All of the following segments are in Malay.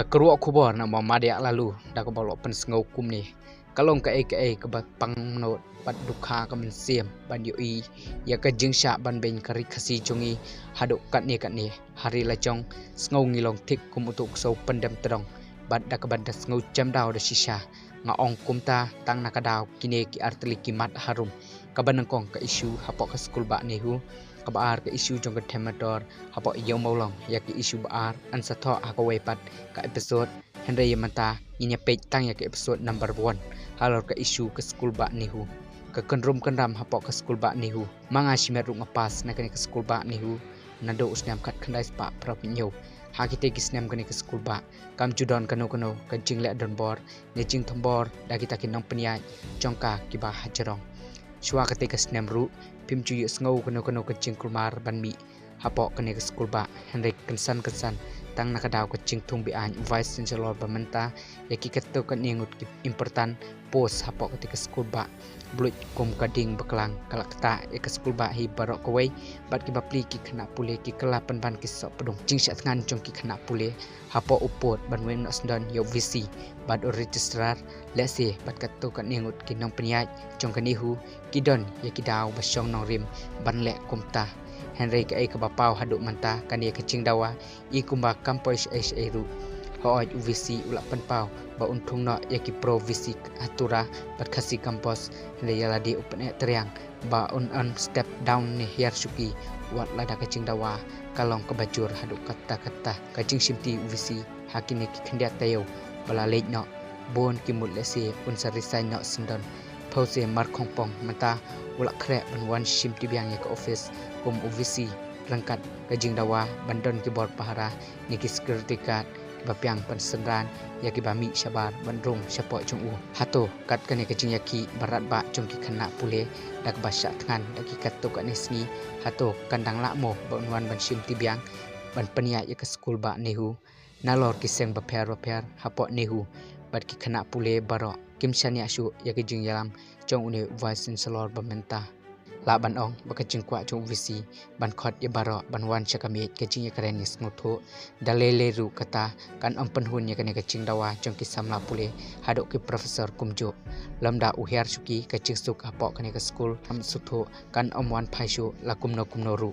Kekeruak kubor na mamadia lalu dak balok pen sengau kum ni kalong ka ke ba pang menot pat dukha ka men siam ban yoi ya ka jingsha ban ben kari khasi chungi hadok kat ni hari la chong sengau ngilong tik kum utuk so pendam terong bat dak ban da sengau jam daw da shisha nga ong kumta tang nakadaw kine ki artli kimat harum ka banangkong ka isu hapok ka skul ba ni hu ka baar ka isu jong ka themator hapok yo maulong ya ki isu baar an sa tho ka wepat ka episode Henry Yamanta inya page tang ya ke episode number 1 halor ka isu ke skul ba ni hu ka kenrum kendam hapok ke skul ba ni hu manga shimer ru ngapas na ke skul ba ni hu nado usnam kat khandai spa prop nyo ha kite kisnam ke skul ba kam judon kano ka jingle don bor ne jing thombor da kita kinong penia jongka kiba hajarong shwa kate kisnam ru pim chu yu sngo kano ka jing kulmar ban mi hapok ke skul ba Henry kensan tang nakadaw ka ching thung bi an vice chancellor bamenta yaki katto kan ningut important post hapok ketika skul ba blut kum kading baklang kalakta ek skul ba hi barok kawai bat ki bapli ki khana pule ki kelapan ban ki sok pedung ching sat ngan jong ki khana pule hapok upot ban wen osdon yo vc bat registrar lese bat katto kan ningut ki nong peniat jong kanihu kidon yaki daw basong nong rim ban le kumta Henry ka ka bapau haduk manta kania kecing dawa I kumba kampus SARU hooj UVC ulak penpau ba untung no yaki pro VC hatura bat khasi kampus Henry yaladi upen teriang ba on step down ni hiar suki wat lada kecing dawa kalong ke bajur haduk kata kacing simti UVC hakini ki khendia tayo bala lej no bon ki mut lese un sarisai no sendon pause mar khongpong mata ulak krek ban wan simti biang ya ke office kum UVC rangkat kajing dawa bandon ki bor pahara niki security guard bapiang pensendran yaki bami sabar bandrung sapok chung u hato kat kane kajing yaki barat ba chung ki khana pule dak basya tngan daki katto kane sni hato kandang lakmo bonwan ban sim tibiang ban penia ya ke skul ba nehu nalor ki seng baper hapok nehu bat ki khana pule baro kimsani asu yaki jing yalam chung uni vice chancellor bamenta la ban ong bakajing kwa chung VC ban khot ya baro ban wan chakami kajing ya karenis ngutho dalele ru kata kan ampen hun ya kane kajing dawa chung ki samla pule hadok ki professor kumjo lamda uhiar suki kajing suk hapok kane ka school am sutho kan amwan phaisu la kumno ru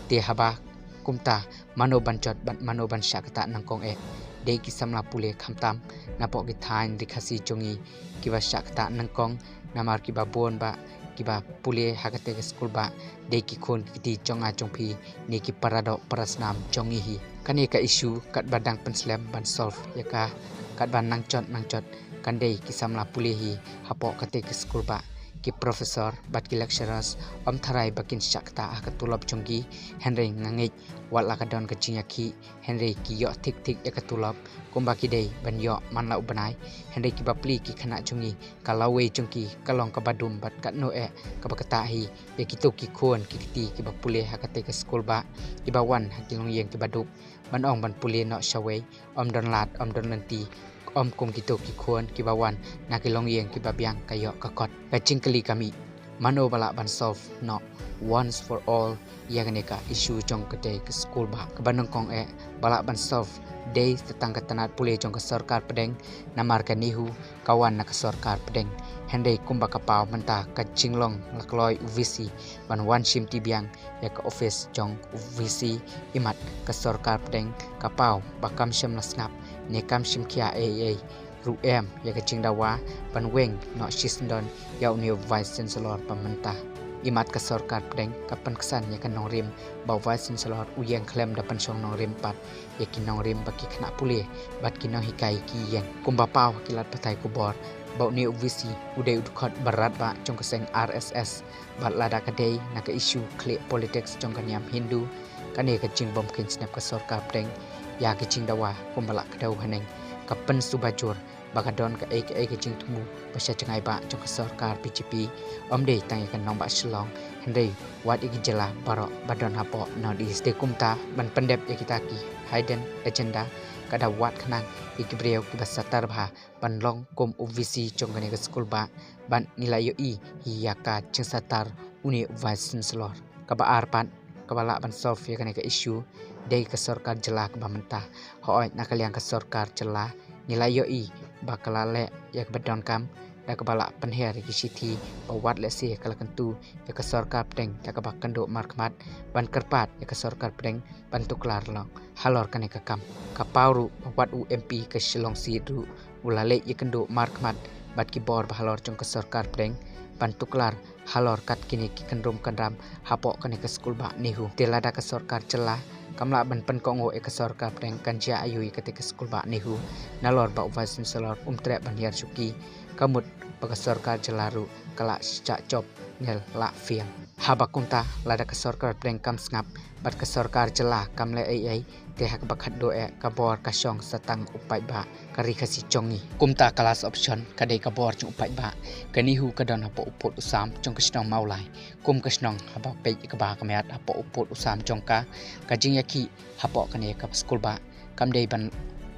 te haba kumta mano banchot ban mano ban shakata nangkong de ki samla pule khamtam napok ki thain dikhasi chungi kiba shakta nangkong namar ki babon ba kiba pule hakate ke skul ba de ki khon kiti chonga chongphi ni ki parado parasnam chongi hi kani ka issue kat badang penslam ban solve yaka kat ban nangchot kandei ki samla pule hi hapok kate ke skul ba ki professor bat ki lecturers om tharai bakin shakta akatulop chongi Henry ngangej wala kadon ka chinyaki Henry ki yo tik yakatulop kumba ki dei ban yo manla ubanai Henry ki bapli ki khana chungi kalawe chungki kalong ka badum bat kat no ka bakata hi ye ki to ki khon ki ti ki bapule hakate ka skul ba ki bawan hakilong yeng ki badup ban ong ban pule no shawei om don lat om don lanti om kum kito ki khon ki bawan nakilong yeng ki babiang kayo kakot kacing kali kami mano bala ban solve no once for all yagane ka issue jong kate ke skul ba ka banangkong bala ban solve day tetang katanat pule jong ke sarkar pedeng namar ka nihu kawan na ke sarkar pedeng Henry kumba kapau menta ka jinglong lakloi UVC ban wan sim tibiang ya ke office jong UVC imat ke sarkar pedeng kapau bakam syam lasnap ne kam sim kia ru em ya ke jing dawa ban weng no shisndon ya uni vice chancellor pamenta imat ka sarkar pedeng kapan kesan ya kan nongrim ba vice chancellor uyeng klem dapan song nongrim pat ya ki nongrim baki khana pule bat ki no hikai ki yen kumba pau kilat patai kubor bau ni UVC udai udkhot barat ba jong keseng RSS bat lada kadei na ka issue kle politics jong kanyam Hindu kane ka jing bom kin snap ka sarkar pedeng ya ke jing dawa kumbala kadau haneng kapan subajur bakadon ka ke jing tumu pasya cengai ba jong ka sarkar PGP om dei tang kan nong ba shlong Henry wat iki jela baro badon hapo no di ste kumta ban pendep yakitaki hidden agenda kada wat khanang ikibreu ki basatar bha ban long kom UVC jong kane ka skul ba ban nilai yo hiyaka cengsatar uni vice chancellor ka ba arpan kabala ban solve ya kane ka issue Day ke sorkar jelah ke mentah. Hoi nak kalian ke sorkar jelah nilai yoi bakalale ya ke bedon kam dak ke balak penher ki siti bawat lesi kala kentu ya ke sorkar pedeng ya ke bakando markmat ban kerpat ya ke sorkar pedeng bantu kelar long halor kane ke kam kapauru bawat UMP ke Shillong Sidu ulale ya kendo markmat bat ki bor bahalor jong ke sorkar pedeng bantu kelar halor kat kini ki kendrom kandram hapok kane ke skul ba nihu telada ke sorkar celah kamla ban pen kongo e ke sorkar pedeng kanja ayu ketika skul ba nihu nalor ba uvas misalor tre ban hiar suki kamut baka sorkar jelaru kala cak job nel la fiang habakunta lada ke sorkar pedeng kam sngap bat ke sorkar jelah kam le ai te hak bakat do e kabor kasong satang upai ba kari kasi jongi kumta kelas option kadai kabor jong upai ba kanihu kadon hapo upot usam jong kesnong maulai kum kesnong haba pe ke ba kamet hapo upot usam jongka kajing yaki hapo kane ka skul ba kam dei ban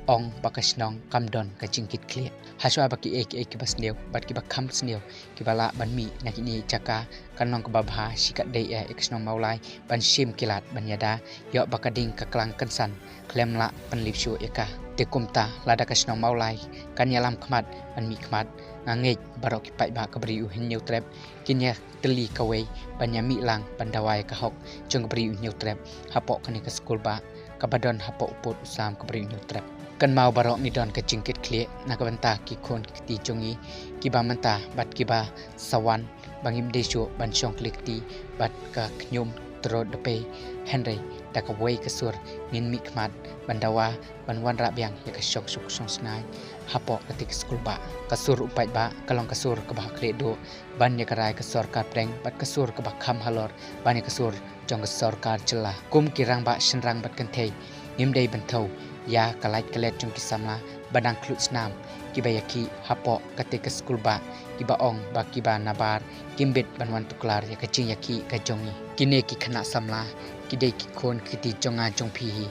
ong bakasnong kamdon kajing kit clear haswa baki ek basneu bat ki bakam sneu ki bala ban mi nakini jaka kanong kebabha sikat dei eksnong maulai ban sim kilat ban yada yo bakading ka klang kansan klem la pan lipsu eka te kumta lada kasnong maulai kan yalam khmat ban mi khmat ngangej barok ki pai ba kabri u hinyau trap kinya teli kawai ban yami lang ban dawai ka hok jong kabri u hinyau trap hapok kane ka skul ba kabadon hapok upot usam kabri u hinyau trap kan mau barok ni don ke jingkit klik nak benta ki kon ti jongi ki ba menta bat ki ba sawan bangim desu ban syong klik ti bat ka knyum tro depe henry dak wei ke sur nin mikmat bandawa ban wan rabyang ya ke syok suk song snai hapok ketik skul ba kasur upai ba kalong kasur ke bah klik do ban ya karai ke sorkar preng bat kasur ke bah kham halor ban ya kasur jong ke sorkar celah kum kirang ba shenrang bat kentei nim dei bentau ya kalait kalet jong kisamla badang klut snam kibayaki hapo ketika skul ba kiba ong ba kiba nabar kimbet banwan tuklar ya kacing yaki kajongi kine ki khana samla kidei ki khon kiti jonga jongphi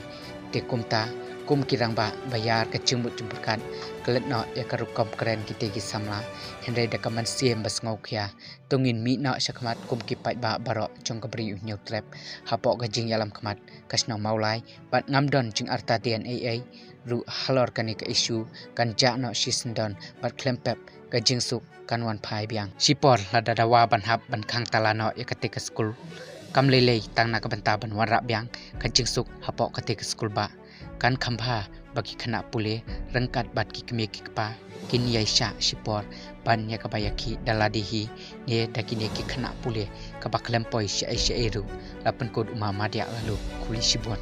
te kumta kum kirang ba bayar kacing mut jumperkan kelet no ya karukom keren kite ki samla hendai da kaman siem bas ngau khia tungin mi no sakmat kum ki pai ba barok jong kabri nyau trap hapo gajing yalam khamat kasno maulai bat ngamdon jing arta DNA ru halor kani ka isu kan ja no shisndon bat klempep gajing suk kanwan phai biang sipor lada dawa ban hap ban khang talano ya ketika skul kam lele tang na ka banta ban wara biang kajing suk hapo ketika skul ba kan khampha bagi khana pule rengkat bat ki kme ki pa kin yai sha sipor ban ya ka bayaki daladihi ne dakine ki khana pule ka baklem poi sha ru lapan kod umama dia lalu kuli sibon